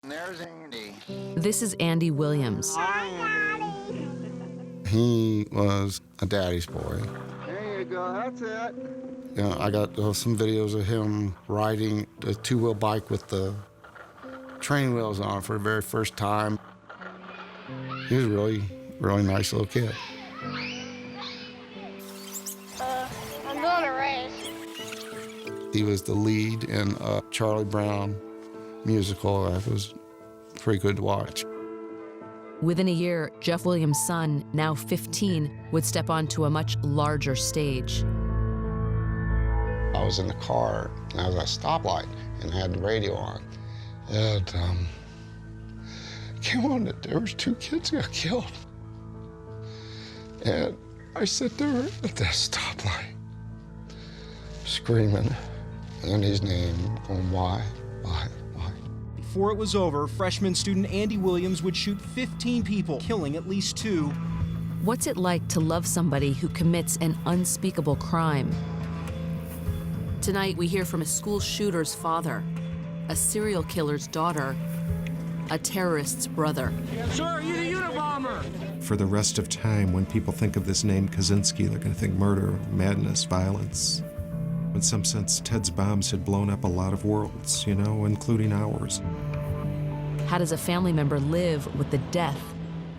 There's Andy. This is Andy Williams. He was a daddy's boy. There you go, that's it. You know, I got some videos of him riding a two-wheel bike with the training wheels on for the very first time. He was a really nice little kid. I'm doing a race. He was the lead in a Charlie Brown musical that was pretty good to watch. Within a year, Jeff Williams' son, now 15, would step onto a much larger stage. I was in the car, and I was at a stoplight, and I had the radio on. And came on that there was 2 kids got killed. And I sat there at that stoplight, screaming, and his name, going, why? Before it was over, freshman student Andy Williams would shoot 15 people, killing at least 2. What's it like to love somebody who commits an unspeakable crime? Tonight, we hear from a school shooter's father, a serial killer's daughter, a terrorist's brother. Sir, you're the Unabomber! For the rest of time, when people think of this name Kaczynski, they're going to think murder, madness, violence. In some sense, Ted's bombs had blown up a lot of worlds, you know, including ours. How does a family member live with the death,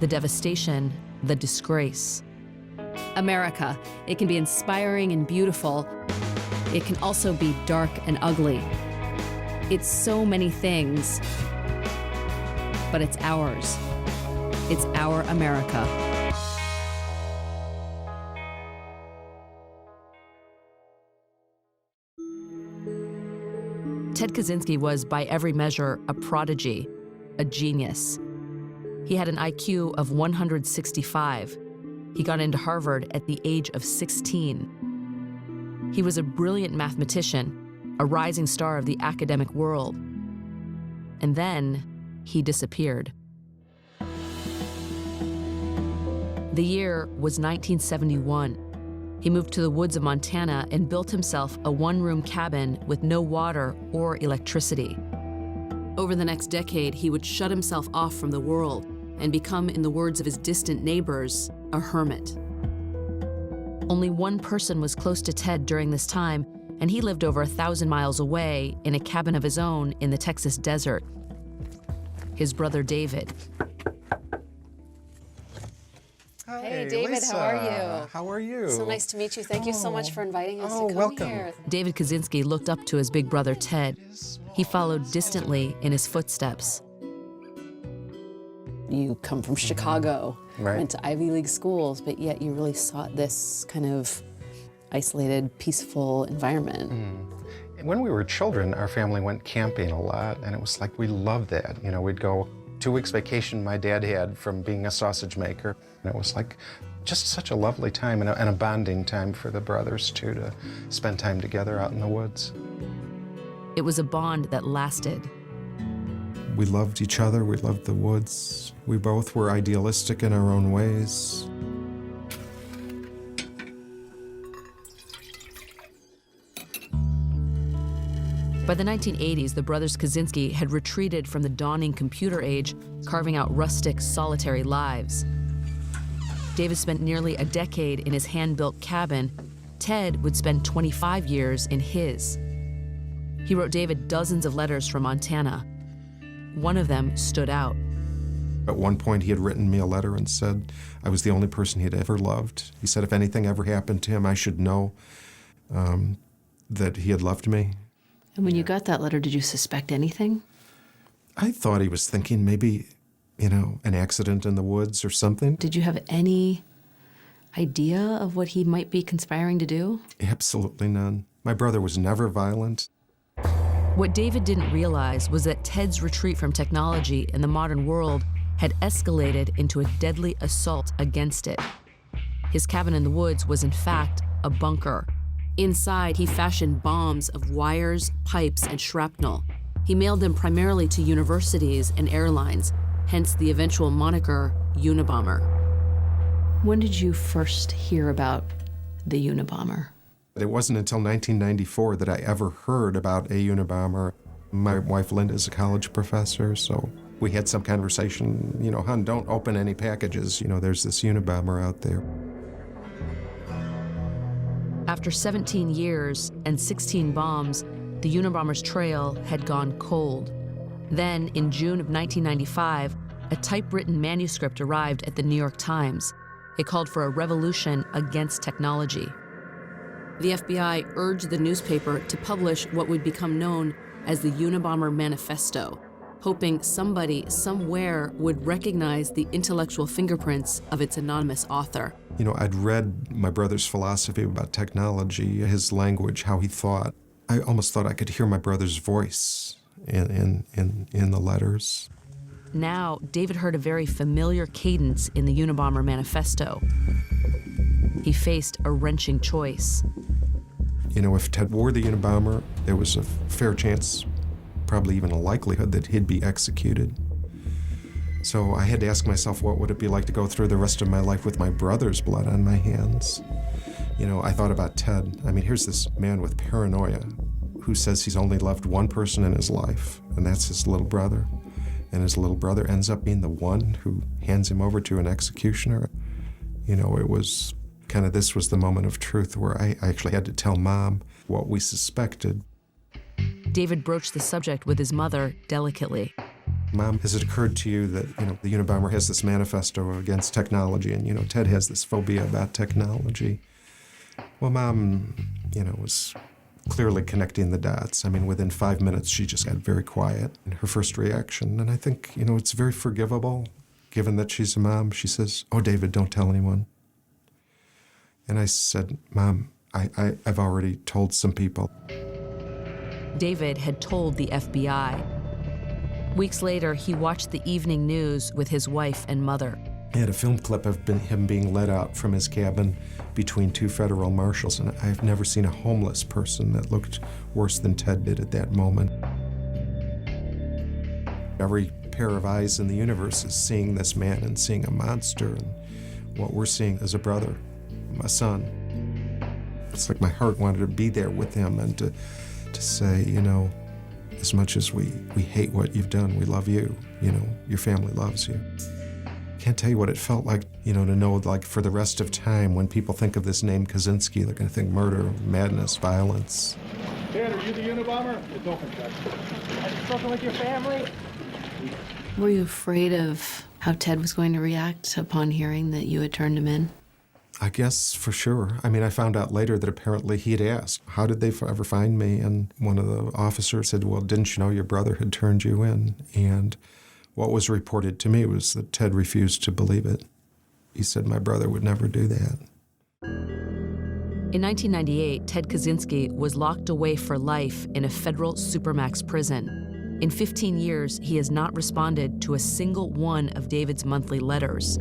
the devastation, the disgrace? America. It can be inspiring and beautiful. It can also be dark and ugly. It's so many things, but it's ours. It's our America. Ted Kaczynski was, by every measure, a prodigy, a genius. He had an IQ of 165. He got into Harvard at the age of 16. He was a brilliant mathematician, a rising star of the academic world. And then he disappeared. The year was 1971. He moved to the woods of Montana and built himself a one-room cabin with no water or electricity. Over the next decade, he would shut himself off from the world and become, in the words of his distant neighbors, a hermit. Only one person was close to Ted during this time, and he lived over 1,000 miles away in a cabin of his own in the Texas desert. His brother David. Hey, David, Lisa. how are you? How are you? So nice to meet you. Thank you so much for inviting us to come welcome. here. David Kaczynski looked up to his big brother Ted. He followed distantly in his footsteps. You come from Chicago, Right. went to Ivy League schools, but yet you really sought this kind of isolated, peaceful environment. When we were children, our family went camping a lot, and it was like we loved that. You know, we'd go 2 weeks vacation my dad had from being a sausage maker. And it was like just such a lovely time and a bonding time for the brothers, too, to spend time together out in the woods. It was a bond that lasted. We loved each other, we loved the woods. We both were idealistic in our own ways. By the 1980s, the brothers Kaczynski had retreated from the dawning computer age, carving out rustic, solitary lives. David spent nearly a decade in his hand-built cabin. Ted would spend 25 years in his. He wrote David dozens of letters from Montana. One of them stood out. At one point, he had written me a letter and said I was the only person he had ever loved. He said if anything ever happened to him, I should know that he had loved me. And when you got that letter, did you suspect anything? I thought he was thinking maybe, you know, an accident in the woods or something. Did you have any idea of what he might be conspiring to do? Absolutely none. My brother was never violent. What David didn't realize was that Ted's retreat from technology in the modern world had escalated into a deadly assault against it. His cabin in the woods was, in fact, a bunker. Inside, he fashioned bombs of wires, pipes, and shrapnel. He mailed them primarily to universities and airlines, hence the eventual moniker Unabomber. When did you first hear about the Unabomber? It wasn't until 1994 that I ever heard about a Unabomber. My wife Linda is a college professor, so we had some conversation, you know, hon, don't open any packages. You know, there's this Unabomber out there. After 17 years and 16 bombs, the Unabomber's trail had gone cold. Then, in June of 1995, a typewritten manuscript arrived at the New York Times. It called for a revolution against technology. The FBI urged the newspaper to publish what would become known as the Unabomber Manifesto, hoping somebody, somewhere, would recognize the intellectual fingerprints of its anonymous author. You know, I'd read my brother's philosophy about technology, his language, how he thought. I almost thought I could hear my brother's voice in the letters. Now, David heard a very familiar cadence in the Unabomber Manifesto. He faced a wrenching choice. You know, if Ted were the Unabomber, there was a fair chance, probably even a likelihood, that he'd be executed. So I had to ask myself, what would it be like to go through the rest of my life with my brother's blood on my hands? You know, I thought about Ted. I mean, here's this man with paranoia who says he's only loved one person in his life, and that's his little brother. And his little brother ends up being the one who hands him over to an executioner. You know, it was kind of, this was the moment of truth where I actually had to tell Mom what we suspected. David broached the subject with his mother delicately. Mom, has it occurred to you that, you know, the Unabomber has this manifesto against technology, and, you know, Ted has this phobia about technology? Well, Mom, you know, was clearly connecting the dots. I mean, within 5 minutes, she just got very quiet in her first reaction. And I think, you know, it's very forgivable, given that she's a mom. She says, "Oh, David, don't tell anyone." And I said, "Mom, I've already told some people." David had told the FBI. Weeks later, he watched the evening news with his wife and mother. I had a film clip of him being led out from his cabin between two federal marshals, and I've never seen a homeless person that looked worse than Ted did at that moment. Every pair of eyes in the universe is seeing this man and seeing a monster, and what we're seeing is a brother, my son. It's like my heart wanted to be there with him and to say, you know, as much as we hate what you've done, we love you. You know, your family loves you. Can't tell you what it felt like, you know, to know, like, for the rest of time, when people think of this name Kaczynski, they're going to think murder, madness, violence. Ted, are you the Unabomber? It's open, Ted. Have you spoken with your family? Were you afraid of how Ted was going to react upon hearing that you had turned him in? I guess for sure. I mean, I found out later that apparently he had asked, how did they ever find me? And one of the officers said, well, didn't you know your brother had turned you in? And what was reported to me was that Ted refused to believe it. He said my brother would never do that. In 1998, Ted Kaczynski was locked away for life in a federal supermax prison. In 15 years, he has not responded to a single one of David's monthly letters.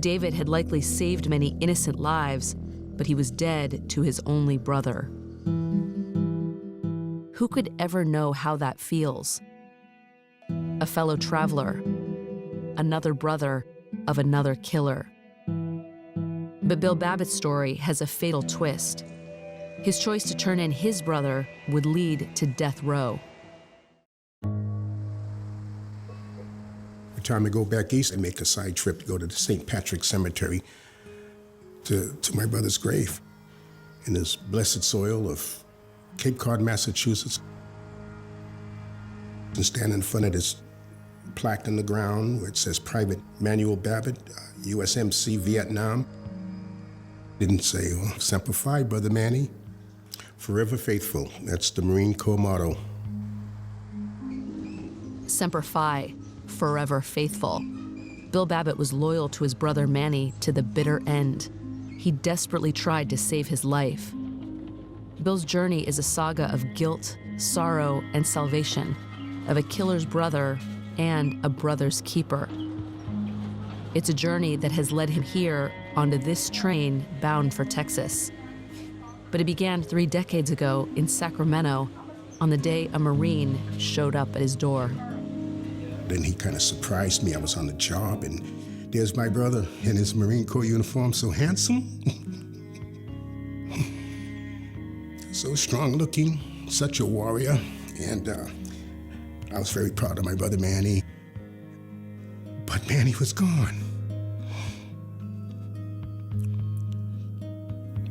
David had likely saved many innocent lives, but he was dead to his only brother. Who could ever know how that feels? A fellow traveler, another brother of another killer. But Bill Babbitt's story has a fatal twist. His choice to turn in his brother would lead to death row. Every time I go back east, I make a side trip to go to the St. Patrick's Cemetery to my brother's grave in this blessed soil of Cape Cod, Massachusetts. And stand in front of this plaque in the ground where it says Private Manuel Babbitt, USMC Vietnam. Didn't say, well, Semper Fi, Brother Manny. Forever faithful. That's the Marine Corps motto. Semper Fi, forever faithful. Bill Babbitt was loyal to his brother Manny to the bitter end. He desperately tried to save his life. Bill's journey is a saga of guilt, sorrow, and salvation, of a killer's brother and a brother's keeper. It's a journey that has led him here onto this train bound for Texas. But it began 3 decades ago in Sacramento on the day a Marine showed up at his door. Then he kind of surprised me. I was on the job, and there's my brother in his Marine Corps uniform, so handsome, so strong looking. such a warrior, and I was very proud of my brother Manny. But Manny was gone.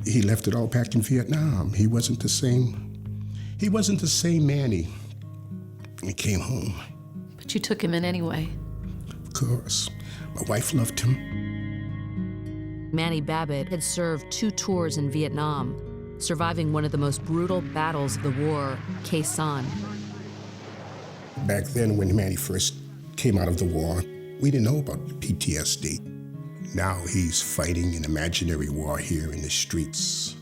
He left it all back in Vietnam. He wasn't the same. He wasn't the same Manny. He came home. But you took him in anyway. Of course. My wife loved him. Manny Babbitt had served 2 tours in Vietnam, surviving one of the most brutal battles of the war, Kaczynski. Back then, when Manny first came out of the war, we didn't know about PTSD. Now he's fighting an imaginary war here in the streets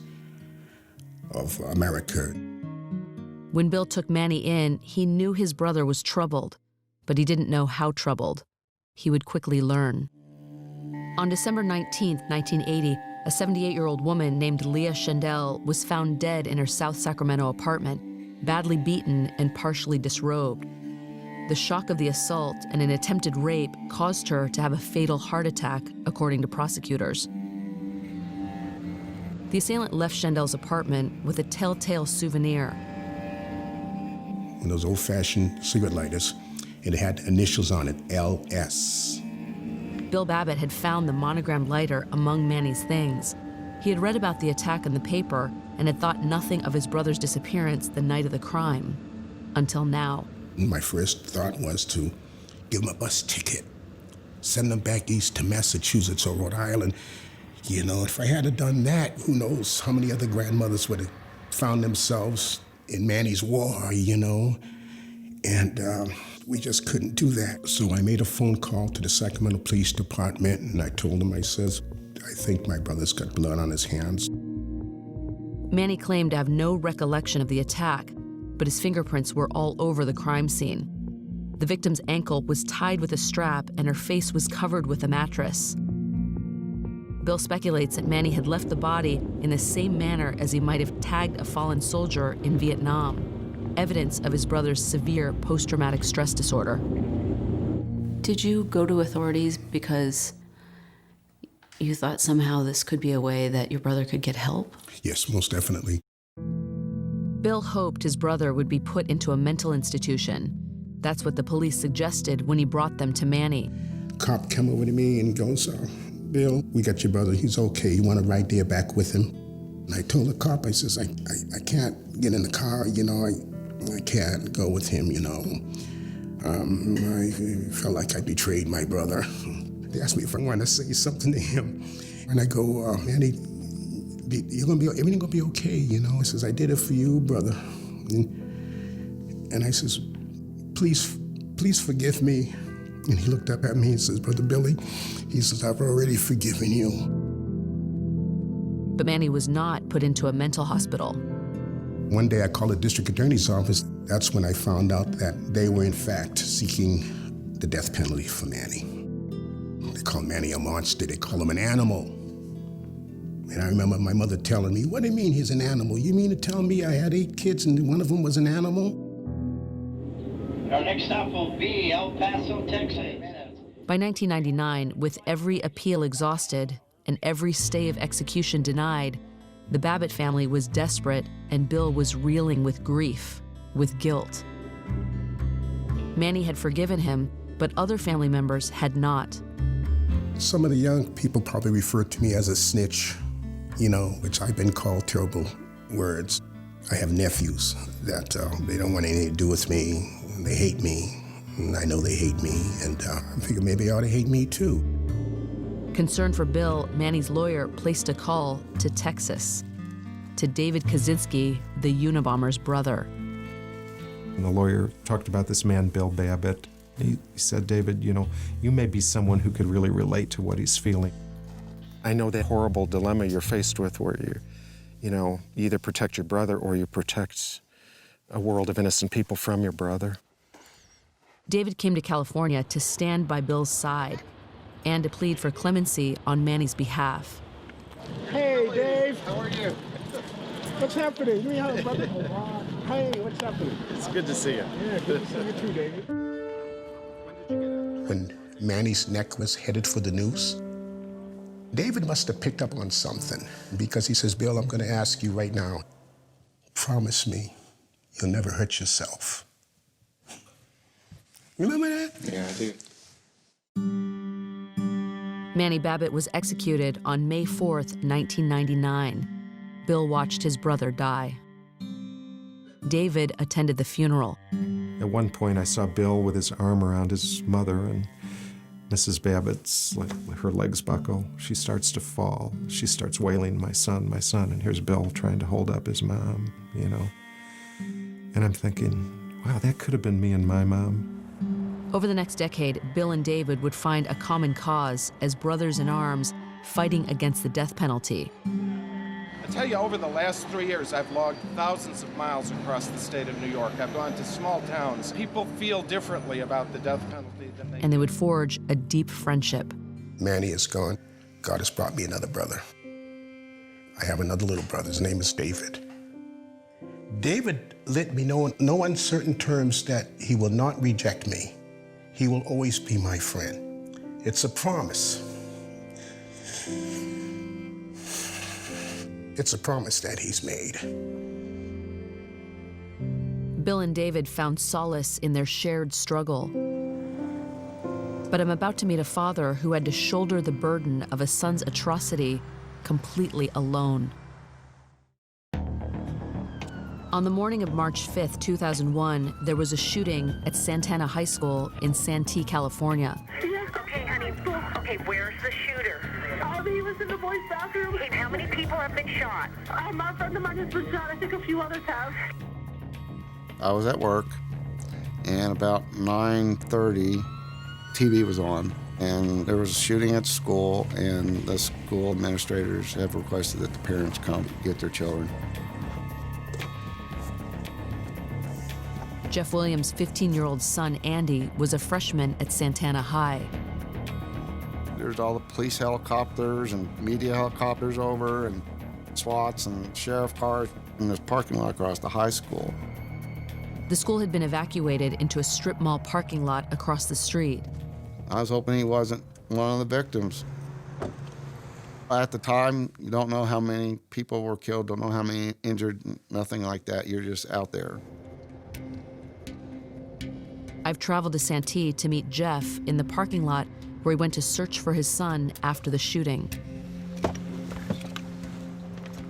of America. When Bill took Manny in, he knew his brother was troubled, but he didn't know how troubled. He would quickly learn. On December 19, 1980, a 78-year-old woman named Leah Shindel was found dead in her South Sacramento apartment, badly beaten and partially disrobed. The shock of the assault and an attempted rape caused her to have a fatal heart attack, according to prosecutors. The assailant left Shindel's apartment with a telltale souvenir. One of those old-fashioned cigarette lighters. It had initials on it, LS. Bill Babbitt had found the monogrammed lighter among Manny's things. He had read about the attack in the paper and had thought nothing of his brother's disappearance the night of the crime, until now. My first thought was to give him a bus ticket, send him back east to Massachusetts or Rhode Island. You know, if I had done that, who knows how many other grandmothers would have found themselves in Manny's war, you know? And we just couldn't do that. So I made a phone call to the Sacramento Police Department, and I told them, I says, I think my brother's got blood on his hands. Manny claimed to have no recollection of the attack, but his fingerprints were all over the crime scene. The victim's ankle was tied with a strap, and her face was covered with a mattress. Bill speculates that Manny had left the body in the same manner as he might have tagged a fallen soldier in Vietnam, evidence of his brother's severe post-traumatic stress disorder. Did you go to authorities because you thought somehow this could be a way that your brother could get help? Yes, most definitely. Bill hoped his brother would be put into a mental institution. That's what the police suggested when he brought them to Manny. Cop came over to me and goes, Bill, we got your brother. He's okay. You want to ride there back with him? And I told the cop, I says, I can't get in the car, you know, I can't go with him, you know. I felt like I betrayed my brother. They asked me if I wanted to say something to him. And I go, Manny, everything gonna be okay, you know? He says, I did it for you, brother. And I says, please forgive me. And he looked up at me and says, Brother Billy, he says, I've already forgiven you. But Manny was not put into a mental hospital. One day I called the district attorney's office. That's when I found out that they were in fact seeking the death penalty for Manny. They call Manny a monster. They call him an animal. And I remember my mother telling me, what do you mean he's an animal? You mean to tell me I had 8 kids and one of them was an animal? Our next stop will be El Paso, Texas. By 1999, with every appeal exhausted and every stay of execution denied, the Babbitt family was desperate and Bill was reeling with grief, with guilt. Manny had forgiven him, but other family members had not. Some of the young people probably refer to me as a snitch, you know, which I've been called terrible words. I have nephews that they don't want anything to do with me. They hate me, and I know they hate me, and I figure maybe they ought to hate me too. Concerned for Bill, Manny's lawyer placed a call to Texas, to David Kaczynski, the Unabomber's brother. And the lawyer talked about this man, Bill Babbitt. He said, David, you know, you may be someone who could really relate to what he's feeling. I know that horrible dilemma you're faced with where you either protect your brother or you protect a world of innocent people from your brother. David came to California to stand by Bill's side and to plead for clemency on Manny's behalf. Hey, Dave. How are you? What's happening? Give me a hug, brother. Hey, what's happening? It's good to see you. Yeah, good to see you too, David. When Manny's neck was headed for the noose, David must have picked up on something because he says, Bill, I'm going to ask you right now, promise me you'll never hurt yourself. Remember that? Yeah, I do. Manny Babbitt was executed on May 4th, 1999. Bill watched his brother die. David attended the funeral. At one point, I saw Bill with his arm around his mother, and Mrs. Babbitt's, her legs buckle. She starts to fall. She starts wailing, my son, and here's Bill trying to hold up his mom, you know. And I'm thinking, wow, that could have been me and my mom. Over the next decade, Bill and David would find a common cause as brothers in arms fighting against the death penalty. I tell you, over the last 3 years, I've logged thousands of miles across the state of New York. I've gone to small towns. People feel differently about the death penalty than they... And they would forge a deep friendship. Manny is gone. God has brought me another brother. I have another little brother. His name is David. David let me know in no uncertain terms that he will not reject me. He will always be my friend. It's a promise. It's a promise that he's made. Bill and David found solace in their shared struggle. But I'm about to meet a father who had to shoulder the burden of a son's atrocity completely alone. On the morning of March 5th, 2001, there was a shooting at Santana High School in Santee, California. Okay, honey. Okay, where's the shooter? He was in the boys' bathroom. Okay, how many people have been shot? My friend of mine has been shot. I think a few others have. I was at work, and about 9:30, TV was on, and there was a shooting at school, and the school administrators have requested that the parents come get their children. Jeff Williams' 15-year-old son, Andy, was a freshman at Santana High. There's all the police helicopters and media helicopters over, and SWATs and sheriff cars in this parking lot across the high school. The school had been evacuated into a strip mall parking lot across the street. I was hoping he wasn't one of the victims. At the time, you don't know how many people were killed, don't know how many injured, nothing like that. You're just out there. I've traveled to Santee to meet Jeff in the parking lot where he went to search for his son after the shooting.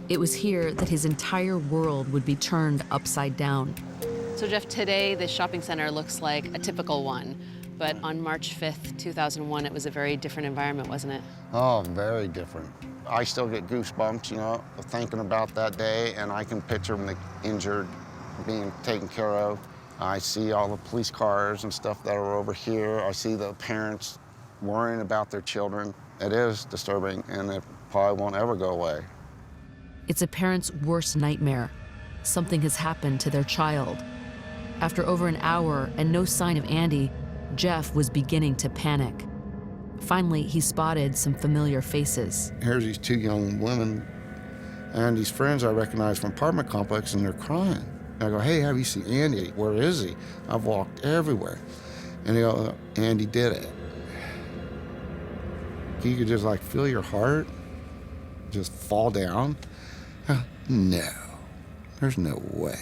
It was here that his entire world would be turned upside down. So Jeff, today the shopping center looks like a typical one, but on March 5th, 2001, it was a very different environment, wasn't it? Oh, very different. I still get goosebumps, you know, thinking about that day, and I can picture the injured being taken care of. I see all the police cars and stuff that are over here. I see the parents worrying about their children. It is disturbing, and it probably won't ever go away. It's a parent's worst nightmare. Something has happened to their child. After over an hour and no sign of Andy, Jeff was beginning to panic. Finally, he spotted some familiar faces. Here's these two young women and these friends I recognize from apartment complex, and they're crying. And I go, hey, have you seen Andy? Where is he? I've walked everywhere. And they go, Andy did it. You could just like feel your heart just fall down. No, there's no way.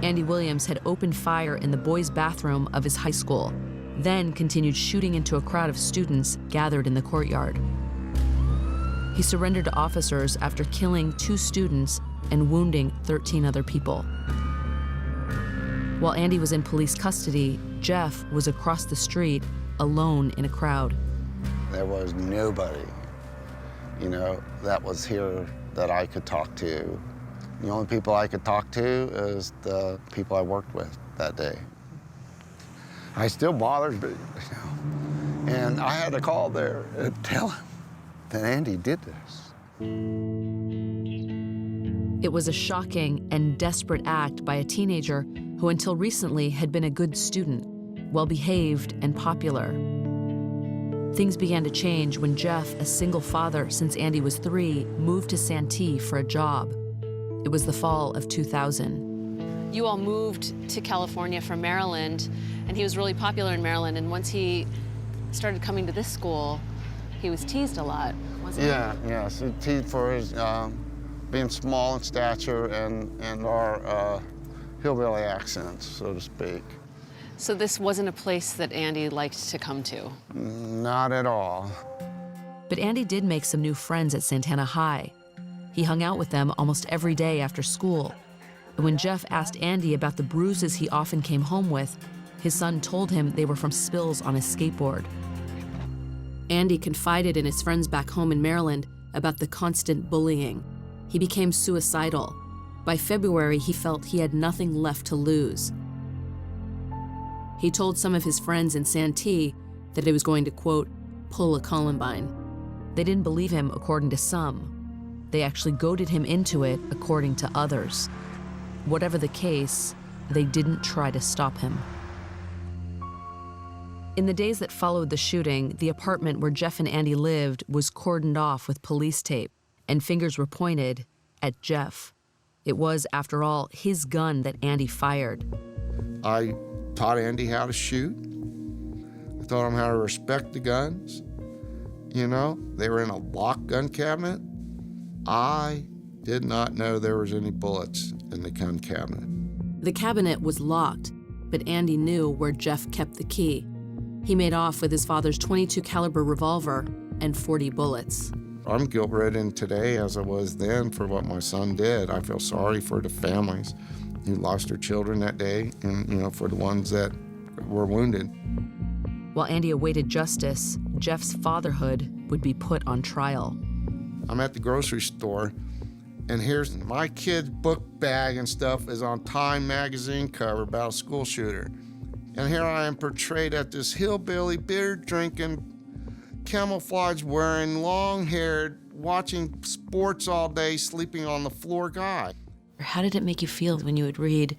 Andy Williams had opened fire in the boys' bathroom of his high school, then continued shooting into a crowd of students gathered in the courtyard. He surrendered to officers after killing 2 students and wounding 13 other people. While Andy was in police custody, Jeff was across the street, alone in a crowd. There was nobody, you know, that was here that I could talk to. The only people I could talk to is the people I worked with that day. It still bothers me, you know. And I had to call there and tell him that Andy did this. It was a shocking and desperate act by a teenager who until recently had been a good student, well-behaved and popular. Things began to change when Jeff, a single father since Andy was 3, moved to Santee for a job. It was the fall of 2000. You all moved to California from Maryland, and he was really popular in Maryland, and once he started coming to this school, he was teased a lot, wasn't he? Yeah, so teased for his being small in stature and our hillbilly accents, so to speak. So this wasn't a place that Andy liked to come to? Not at all. But Andy did make some new friends at Santana High. He hung out with them almost every day after school. And when Jeff asked Andy about the bruises he often came home with, his son told him they were from spills on his skateboard. Andy confided in his friends back home in Maryland about the constant bullying. He became suicidal. By February, he felt he had nothing left to lose. He told some of his friends in Santee that he was going to, quote, pull a Columbine. They didn't believe him, according to some. They actually goaded him into it, according to others. Whatever the case, they didn't try to stop him. In the days that followed the shooting, the apartment where Jeff and Andy lived was cordoned off with police tape, and fingers were pointed at Jeff. It was, after all, his gun that Andy fired. I taught Andy how to shoot. I taught him how to respect the guns. You know, they were in a locked gun cabinet. I did not know there was any bullets in the gun cabinet. The cabinet was locked, but Andy knew where Jeff kept the key. He made off with his father's .22 caliber revolver and 40 bullets. I'm guilt-ridden today as I was then for what my son did. I feel sorry for the families who lost their children that day and, you know, for the ones that were wounded. While Andy awaited justice, Jeff's fatherhood would be put on trial. I'm at the grocery store, and here's my kid's book bag and stuff is on Time magazine cover about a school shooter. And here I am portrayed at this hillbilly, beer-drinking, camouflage-wearing, long-haired, watching sports all day, sleeping on the floor guy. How did it make you feel when you would read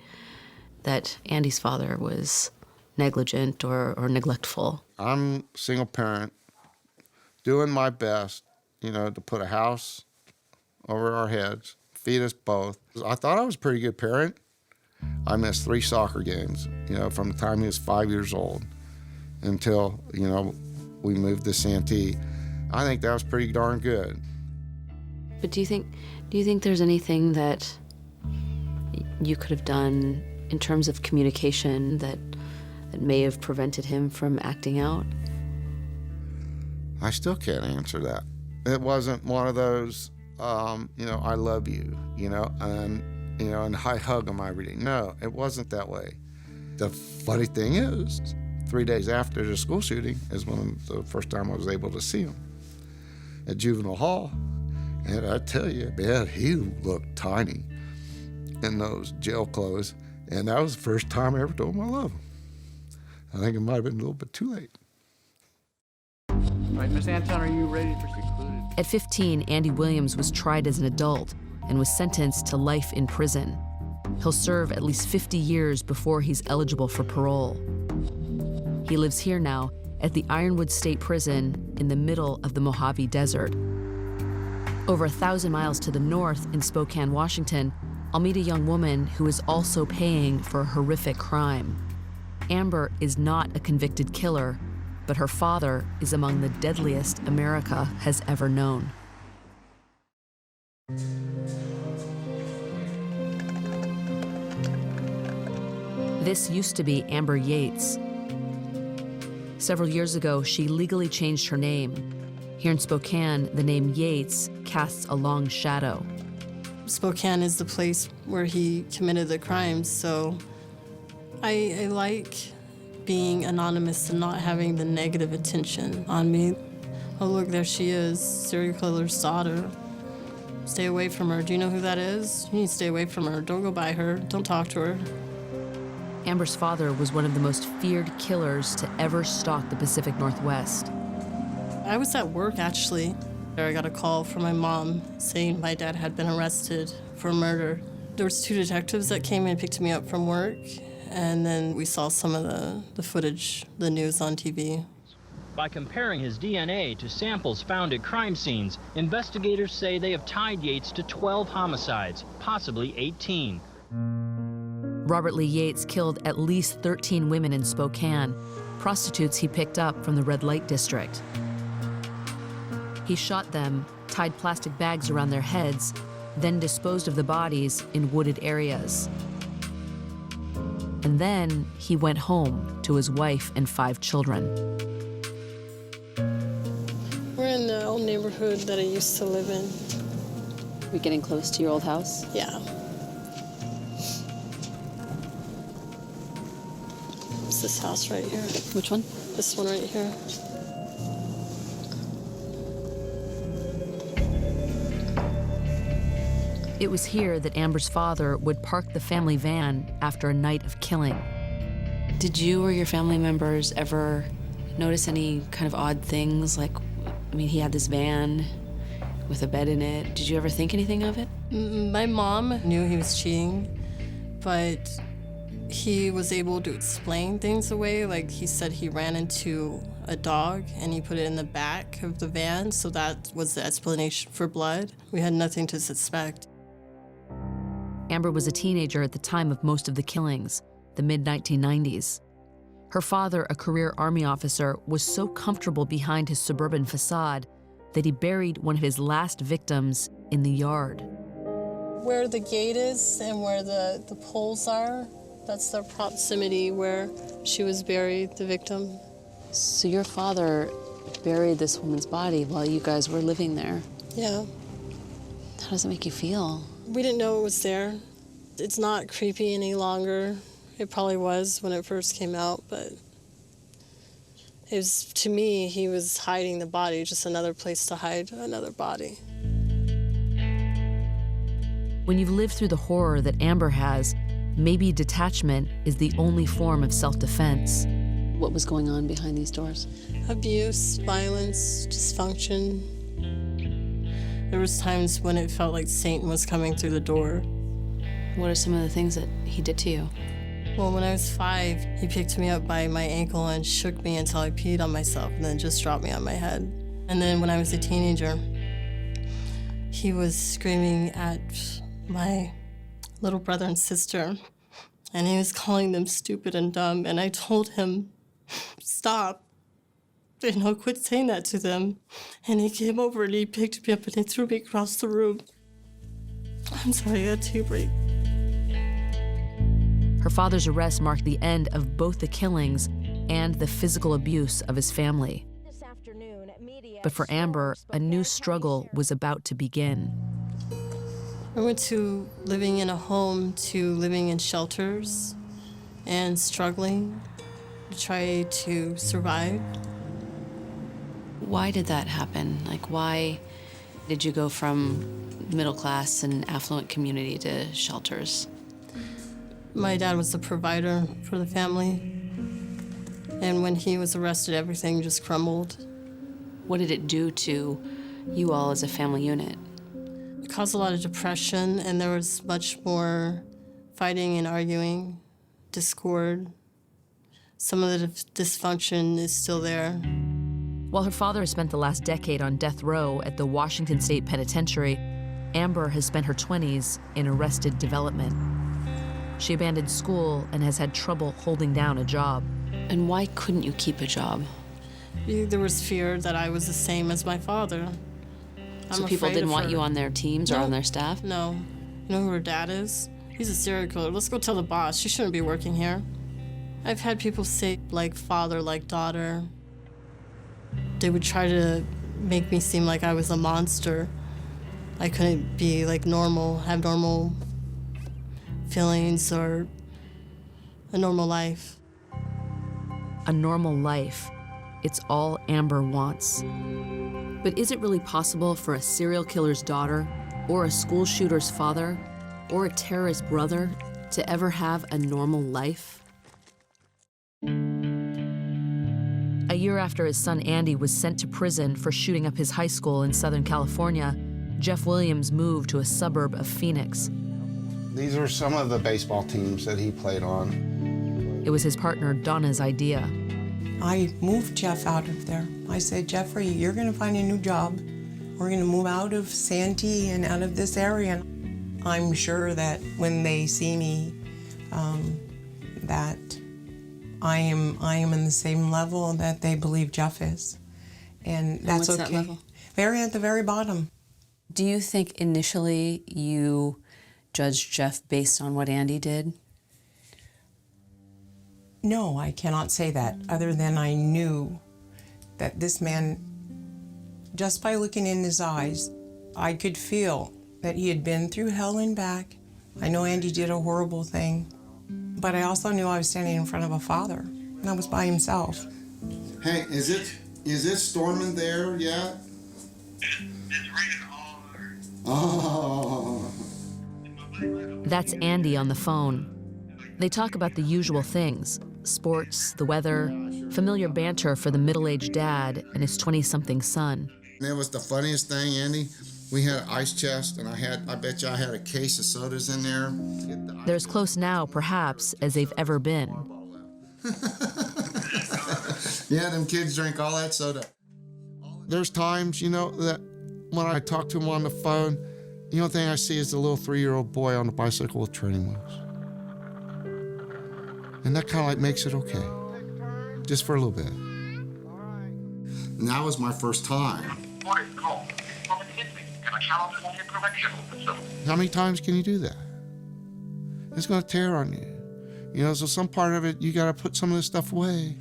that Andy's father was negligent or neglectful? I'm a single parent, doing my best, you know, to put a house over our heads, feed us both. I thought I was a pretty good parent. I missed 3 soccer games, you know, from the time he was 5 years old until, you know, we moved to Santee. I think that was pretty darn good. But do you think there's anything that you could have done in terms of communication that may have prevented him from acting out? I still can't answer that. It wasn't one of those, you know, I love you, you know, and I hug him every day. No, it wasn't that way. The funny thing is, 3 days after the school shooting is when the first time I was able to see him at juvenile hall. And I tell you, man, he looked tiny in those jail clothes. And that was the first time I ever told him I love him. I think it might have been a little bit too late. All right, Miss Anton, are you ready for secluded? At 15, Andy Williams was tried as an adult and was sentenced to life in prison. He'll serve at least 50 years before he's eligible for parole. He lives here now at the Ironwood State Prison in the middle of the Mojave Desert. Over 1,000 miles to the north in Spokane, Washington, I'll meet a young woman who is also paying for a horrific crime. Amber is not a convicted killer, but her father is among the deadliest America has ever known. This used to be Amber Yates. Several years ago, she legally changed her name. Here in Spokane, the name Yates casts a long shadow. Spokane is the place where he committed the crimes, so I like being anonymous and not having the negative attention on me. Oh, look, there she is, serial killer's daughter. Stay away from her. Do you know who that is? You need to stay away from her. Don't go by her. Don't talk to her. Amber's father was one of the most feared killers to ever stalk the Pacific Northwest. I was at work, actually. I got a call from my mom saying my dad had been arrested for murder. There was 2 detectives that came and picked me up from work, and then we saw some of the footage, the news on TV. By comparing his DNA to samples found at crime scenes, investigators say they have tied Yates to 12 homicides, possibly 18. Robert Lee Yates killed at least 13 women in Spokane, prostitutes he picked up from the red light district. He shot them, tied plastic bags around their heads, then disposed of the bodies in wooded areas. And then he went home to his wife and 5 children. We're in the old neighborhood that I used to live in. We're getting close to your old house? Yeah. It's this house right here. Which one? This one right here. It was here that Amber's father would park the family van after a night of killing. Did you or your family members ever notice any kind of odd things? Like, I mean, he had this van with a bed in it. Did you ever think anything of it? My mom knew he was cheating, but he was able to explain things away. Like, he said he ran into a dog and he put it in the back of the van, so that was the explanation for blood. We had nothing to suspect. Amber was a teenager at the time of most of the killings, the mid-1990s. Her father, a career Army officer, was so comfortable behind his suburban facade that he buried one of his last victims in the yard. Where the gate is and where the poles are, that's the proximity where she was buried, the victim. So your father buried this woman's body while you guys were living there? Yeah. How does it make you feel? We didn't know it was there. It's not creepy any longer. It probably was when it first came out, but it was, to me, he was hiding the body, just another place to hide another body. When you've lived through the horror that Amber has, maybe detachment is the only form of self-defense. What was going on behind these doors? Abuse, violence, dysfunction. There was times when it felt like Satan was coming through the door. What are some of the things that he did to you? Well, when I was 5, he picked me up by my ankle and shook me until I peed on myself and then just dropped me on my head. And then when I was a teenager, he was screaming at my little brother and sister, and he was calling them stupid and dumb, and I told him, stop. Quit saying that to them. And he came over and he picked me up and he threw me across the room. I'm sorry, I had to break. Her father's arrest marked the end of both the killings and the physical abuse of his family. But for Amber, a new struggle was about to begin. I went to living in a home to living in shelters and struggling to try to survive. Why did that happen? Like, why did you go from middle class and affluent community to shelters? My dad was the provider for the family, and when he was arrested, everything just crumbled. What did it do to you all as a family unit? It caused a lot of depression, and there was much more fighting and arguing, discord. Some of the dysfunction is still there. While her father has spent the last decade on death row at the Washington State Penitentiary, Amber has spent her 20s in arrested development. She abandoned school and has had trouble holding down a job. And why couldn't you keep a job? There was fear that I was the same as my father. So people didn't want you on their teams or on their staff? No. You know who her dad is? He's a serial killer. Let's go tell the boss. She shouldn't be working here. I've had people say, like father, like daughter. They would try to make me seem like I was a monster. I couldn't be like normal, have normal feelings or a normal life. A normal life. It's all Amber wants. But is it really possible for a serial killer's daughter, or a school shooter's father, or a terrorist brother to ever have a normal life? A year after his son Andy was sent to prison for shooting up his high school in Southern California, Jeff Williams moved to a suburb of Phoenix. These are some of the baseball teams that he played on. It was his partner Donna's idea. I moved Jeff out of there. I said, Jeffrey, you're gonna find a new job. We're gonna move out of Santee and out of this area. I'm sure that when they see me, that I am in the same level that they believe Jeff is. And that's what's okay. That level? Very at the very bottom. Do you think initially you judged Jeff based on what Andy did? No, I cannot say that, other than I knew that this man, just by looking in his eyes, I could feel that he had been through hell and back. I know Andy did a horrible thing, but I also knew I was standing in front of a father, and I was by himself. Hey, is it storming there yet? It's raining hard. Oh. That's Andy on the phone. They talk about the usual things: sports, the weather, familiar banter for the middle-aged dad and his 20-something son. That was the funniest thing, Andy. We had an ice chest, and I bet you I had a case of sodas in there. They're as close now, perhaps, as they've ever been. Yeah, them kids drink all that soda. There's times, that when I talk to him on the phone, the only thing I see is the little 3-year-old boy on the bicycle with training wheels. And that kind of makes it okay, just for a little bit. And that was my first time. How many times can you do that? It's gonna tear on you. So some part of it, you gotta put some of this stuff away.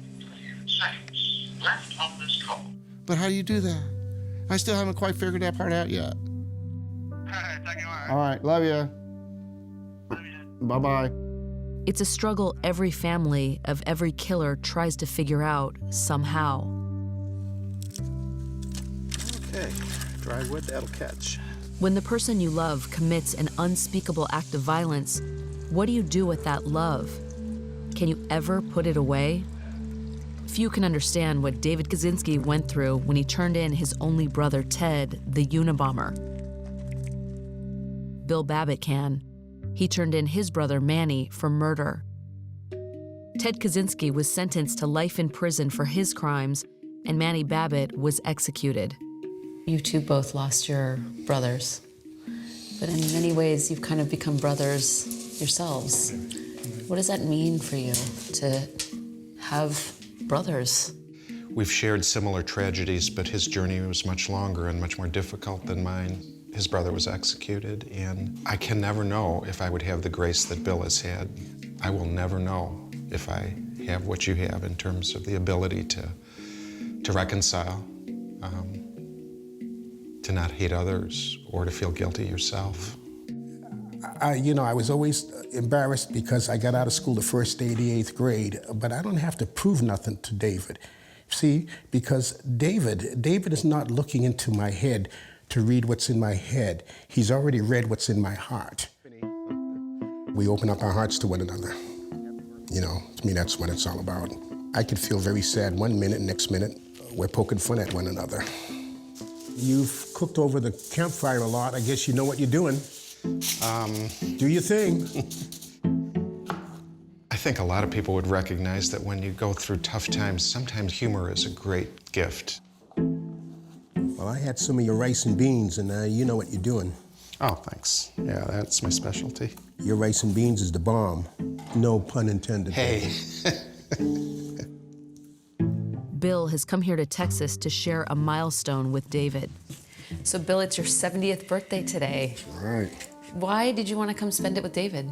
Seconds left on this call. But how do you do that? I still haven't quite figured that part out yet. All right, love you. Bye-bye. It's a struggle every family of every killer tries to figure out somehow. Okay, dry wood, that'll catch. When the person you love commits an unspeakable act of violence, what do you do with that love? Can you ever put it away? Few can understand what David Kaczynski went through when he turned in his only brother, Ted, the Unabomber. Bill Babbitt can. He turned in his brother, Manny, for murder. Ted Kaczynski was sentenced to life in prison for his crimes, and Manny Babbitt was executed. You two both lost your brothers, but in many ways, you've kind of become brothers yourselves. What does that mean for you to have brothers? We've shared similar tragedies, but his journey was much longer and much more difficult than mine. His brother was executed, and I can never know if I would have the grace that Bill has had. I will never know if I have what you have in terms of the ability to reconcile, to not hate others, or to feel guilty yourself. I was always embarrassed because I got out of school the first day of the 8th grade, but I don't have to prove nothing to David. See, because David is not looking into my head to read what's in my head. He's already read what's in my heart. We open up our hearts to one another. To me, that's what it's all about. I could feel very sad one minute, next minute, we're poking fun at one another. You've cooked over the campfire a lot. I guess you know what you're doing. Do your thing. I think a lot of people would recognize that when you go through tough times, sometimes humor is a great gift. Well, I had some of your rice and beans, and you know what you're doing. Oh, thanks. Yeah, that's my specialty. Your rice and beans is the bomb. No pun intended. Hey. Bill has come here to Texas to share a milestone with David. So, Bill, it's your 70th birthday today. Right. Why did you want to come spend it with David?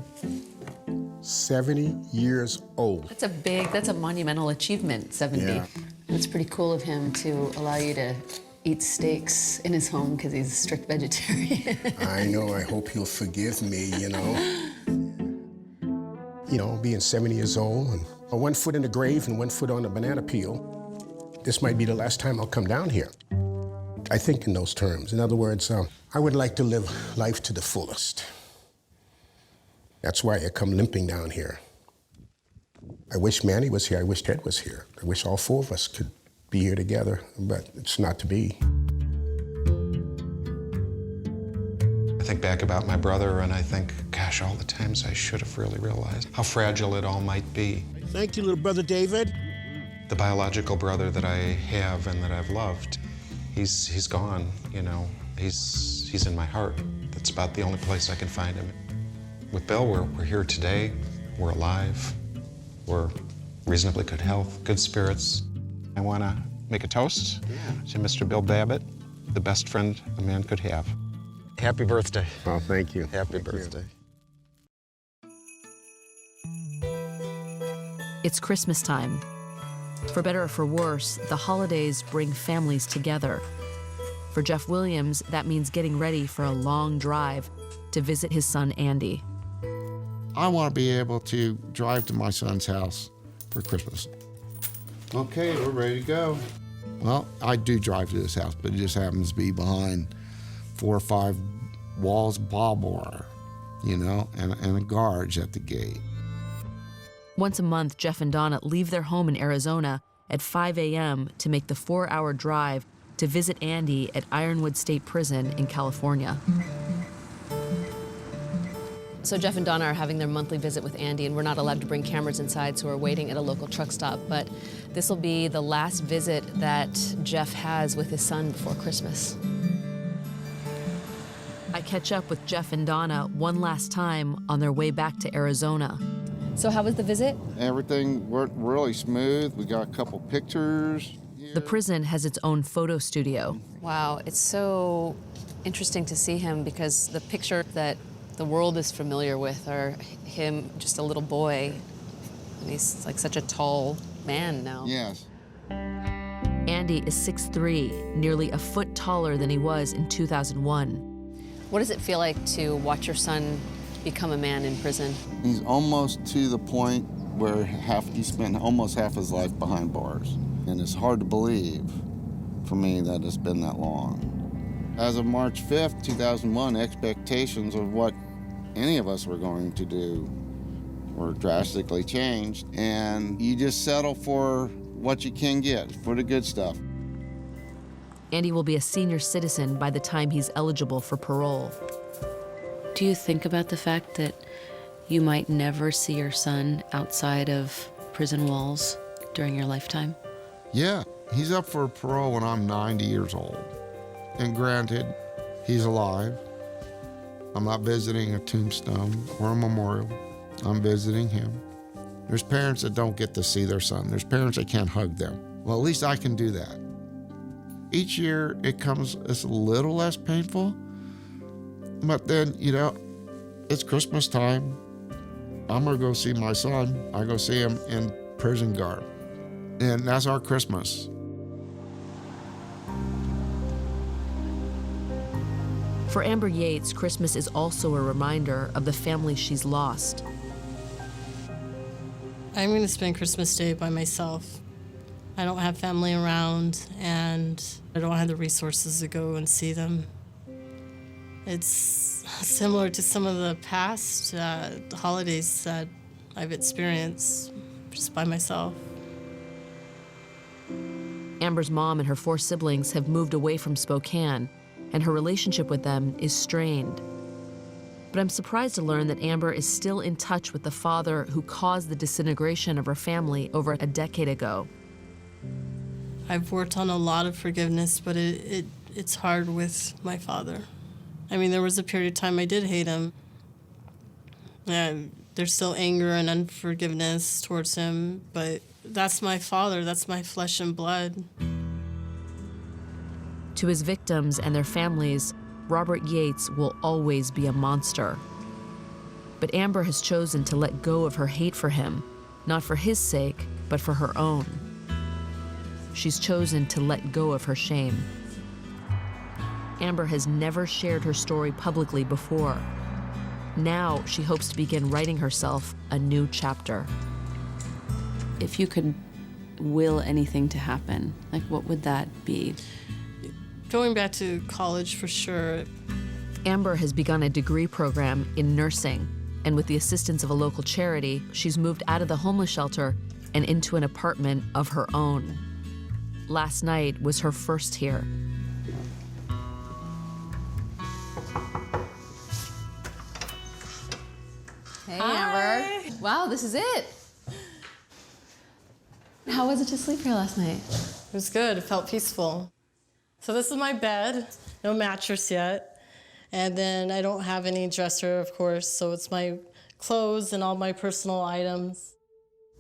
70 years old. That's a monumental achievement, 70. Yeah. It's pretty cool of him to allow you to eat steaks in his home because he's a strict vegetarian. I know, I hope he'll forgive me, being 70 years old and one foot in the grave and one foot on a banana peel. This might be the last time I'll come down here. I think in those terms. In other words, I would like to live life to the fullest. That's why I come limping down here. I wish Manny was here. I wish Ted was here. I wish all 4 of us could be here together, but it's not to be. I think back about my brother and I think, gosh, all the times I should have really realized how fragile it all might be. Thank you, little brother David. The biological brother that I have and that I've loved, he's gone, He's in my heart. That's about the only place I can find him. With Bill, we're here today. We're alive. We're reasonably good health, good spirits. I want to make a toast to Mr. Bill Babbitt, the best friend a man could have. Happy birthday. Oh, thank you. Happy birthday. It's Christmas time. For better or for worse, the holidays bring families together. For Jeff Williams, that means getting ready for a long drive to visit his son, Andy. I want to be able to drive to my son's house for Christmas. Okay, we're ready to go. Well, I do drive to his house, but it just happens to be behind 4 or 5 walls of barbed wire, you know, and a guards at the gate. Once a month, Jeff and Donna leave their home in Arizona at 5 a.m. to make the 4-hour drive to visit Andy at Ironwood State Prison in California. So Jeff and Donna are having their monthly visit with Andy, and we're not allowed to bring cameras inside, so we're waiting at a local truck stop. But this will be the last visit that Jeff has with his son before Christmas. I catch up with Jeff and Donna one last time on their way back to Arizona. So how was the visit? Everything went really smooth. We got a couple pictures. The prison has its own photo studio. Wow, it's so interesting to see him because the picture that the world is familiar with are him, just a little boy, and he's like such a tall man now. Yes. Andy is 6'3", nearly a foot taller than he was in 2001. What does it feel like to watch your son become a man in prison? He's almost to the point where he spent almost half his life behind bars. And it's hard to believe for me that it's been that long. As of March 5th, 2001, expectations of what any of us were going to do were drastically changed, and you just settle for what you can get, for the good stuff. Andy will be a senior citizen by the time he's eligible for parole. Do you think about the fact that you might never see your son outside of prison walls during your lifetime? Yeah, he's up for parole when I'm 90 years old. And granted, he's alive. I'm not visiting a tombstone or a memorial. I'm visiting him. There's parents that don't get to see their son. There's parents that can't hug them. Well, at least I can do that. Each year, it's a little less painful. But then, you know, it's Christmas time. I'm gonna go see my son. I go see him in prison garb. And that's our Christmas. For Amber Yates, Christmas is also a reminder of the family she's lost. I'm going to spend Christmas Day by myself. I don't have family around, and I don't have the resources to go and see them. It's similar to some of the past holidays that I've experienced just by myself. Amber's mom and her 4 siblings have moved away from Spokane, and her relationship with them is strained. But I'm surprised to learn that Amber is still in touch with the father who caused the disintegration of her family over a decade ago. I've worked on a lot of forgiveness, but it's hard with my father. I mean, there was a period of time I did hate him. There's still anger and unforgiveness towards him, but that's my father, that's my flesh and blood. To his victims and their families, Robert Yates will always be a monster. But Amber has chosen to let go of her hate for him, not for his sake, but for her own. She's chosen to let go of her shame. Amber has never shared her story publicly before. Now she hopes to begin writing herself a new chapter. If you could will anything to happen, like what would that be? Going back to college for sure. Amber has begun a degree program in nursing, and with the assistance of a local charity, she's moved out of the homeless shelter and into an apartment of her own. Last night was her first here. Hey, Amber. Wow, this is it. How was it to sleep here last night? It was good. It felt peaceful. So this is my bed. No mattress yet. And then I don't have any dresser, of course, so it's my clothes and all my personal items.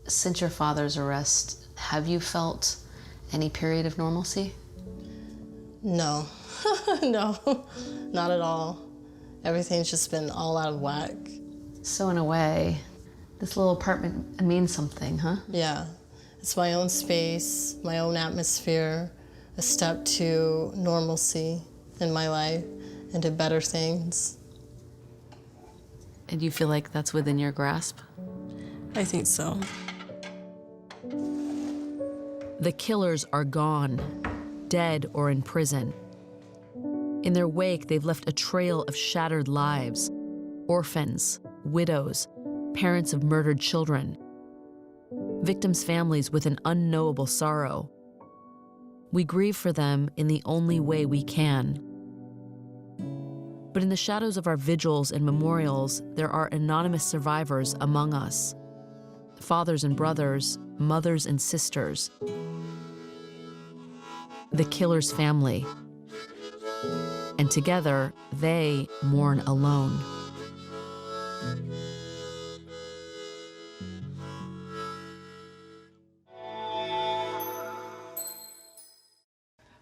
Since your father's arrest, have you felt any period of normalcy? No. No, not at all. Everything's just been all out of whack. So in a way, this little apartment means something, huh? Yeah. It's my own space, my own atmosphere, a step to normalcy in my life and to better things. And you feel like that's within your grasp? I think so. The killers are gone, dead or in prison. In their wake, they've left a trail of shattered lives, orphans, widows, parents of murdered children, victims' families with an unknowable sorrow. We grieve for them in the only way we can. But in the shadows of our vigils and memorials, there are anonymous survivors among us. Fathers and brothers, mothers and sisters. The killer's family. And together, they mourn alone.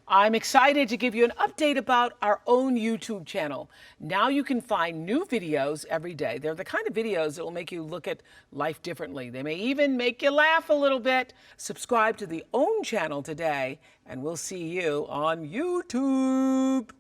I'm excited to give you an update about our own YouTube channel. Now you can find new videos every day. They're the kind of videos that will make you look at life differently. They may even make you laugh a little bit. Subscribe to the OWN channel today, and we'll see you on YouTube.